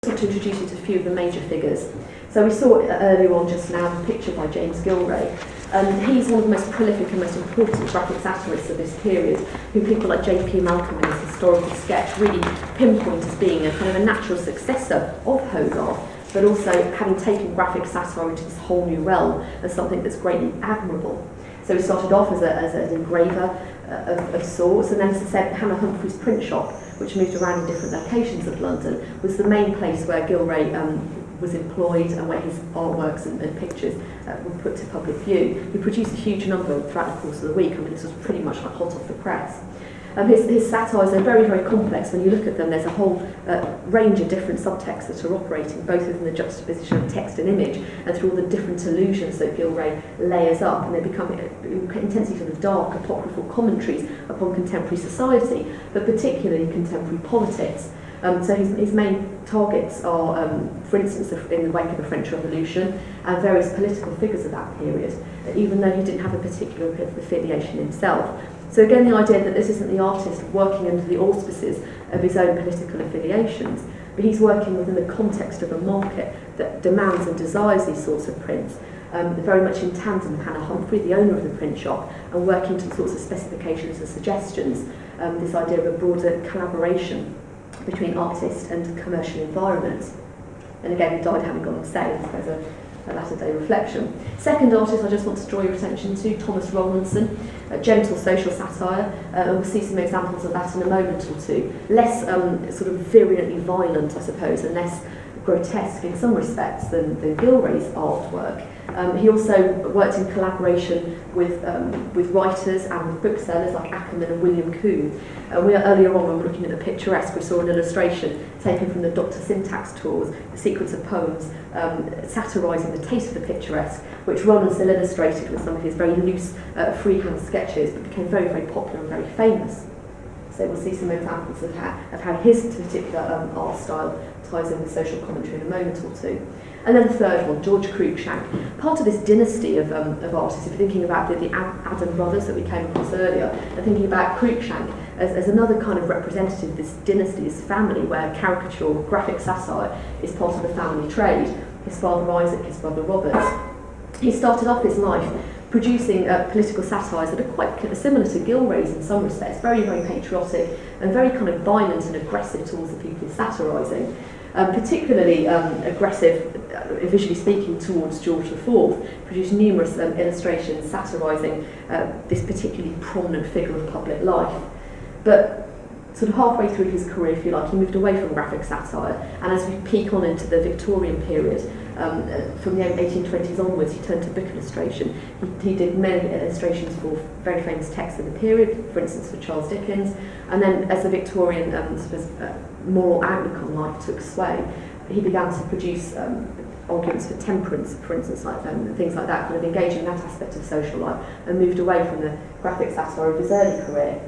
To introduce you to a few of the major figures. So we saw earlier on just now the picture by James Gilray. He's one of the most prolific and most important graphic satirists of this period, who people like J.P. Malcolm in his historical sketch really pinpoint as being a kind of a natural successor of Hogarth, but also having taken graphic satire into this whole new realm as something that's greatly admirable. So he started off as an engraver of sorts, and then, as I said, Hannah Humphrey's print shop, which moved around in different locations of London, was the main place where Gilray was employed and where his artworks and pictures were put to public view. He produced a huge number throughout the course of the week. I mean, this was pretty much like hot off the press. His satires are very, very complex. When you look at them, there's a whole range of different subtexts that are operating, both within the juxtaposition of text and image, and through all the different allusions that Gilray layers up, and they become intensely sort of dark, apocryphal commentaries upon contemporary society, but particularly contemporary politics. So his main targets are, for instance, in the wake of the French Revolution and various political figures of that period, even though he didn't have a particular affiliation himself. So again, the idea that this isn't the artist working under the auspices of his own political affiliations, but he's working within the context of a market that demands and desires these sorts of prints. Very much in tandem with Hannah Humphrey, the owner of the print shop, and working to sorts of specifications and suggestions, this idea of a broader collaboration between artist and commercial environment. And again, he died having gone on sale, I suppose a latter day reflection. Second artist I just want to draw your attention to, Thomas Rowlandson, a gentle social satire, and we'll see some examples of that in a moment or two. Less sort of virulently violent, I suppose, and less grotesque in some respects than Gilray's artwork. He also worked in collaboration with writers and with booksellers like Ackerman and William Coon. Earlier on, when we were looking at the picturesque, we saw an illustration taken from the Dr. Syntax tours, the sequence of poems satirising the taste of the picturesque, which Rowlandson illustrated with some of his very loose freehand sketches, but became very, very popular and very famous. So we'll see some examples of how his particular art style ties in with social commentary in a moment or two. And then the third one, George Cruikshank. Part of this dynasty of artists, if you're thinking about the Adam brothers that we came across earlier, and thinking about Cruikshank as another kind of representative of this dynasty, this family, where caricature or graphic satire is part of the family trade. His father Isaac, his brother Robert. He started off his life producing political satires that are quite similar to Gilray's in some respects, very, very patriotic and very kind of violent and aggressive towards the people he's satirising. Particularly aggressive, visually speaking, towards George IV, produced numerous illustrations satirising this particularly prominent figure of public life. But sort of halfway through his career, if you like, he moved away from graphic satire, and as we peak on into the Victorian period, from the 1820s onwards, he turned to book illustration. He did many illustrations for very famous texts of the period, for instance for Charles Dickens, and then as the Victorian moral outlook on life took sway, he began to produce arguments for temperance, for instance, like things like that, kind of engaging in that aspect of social life, and moved away from the graphic satire of his early career.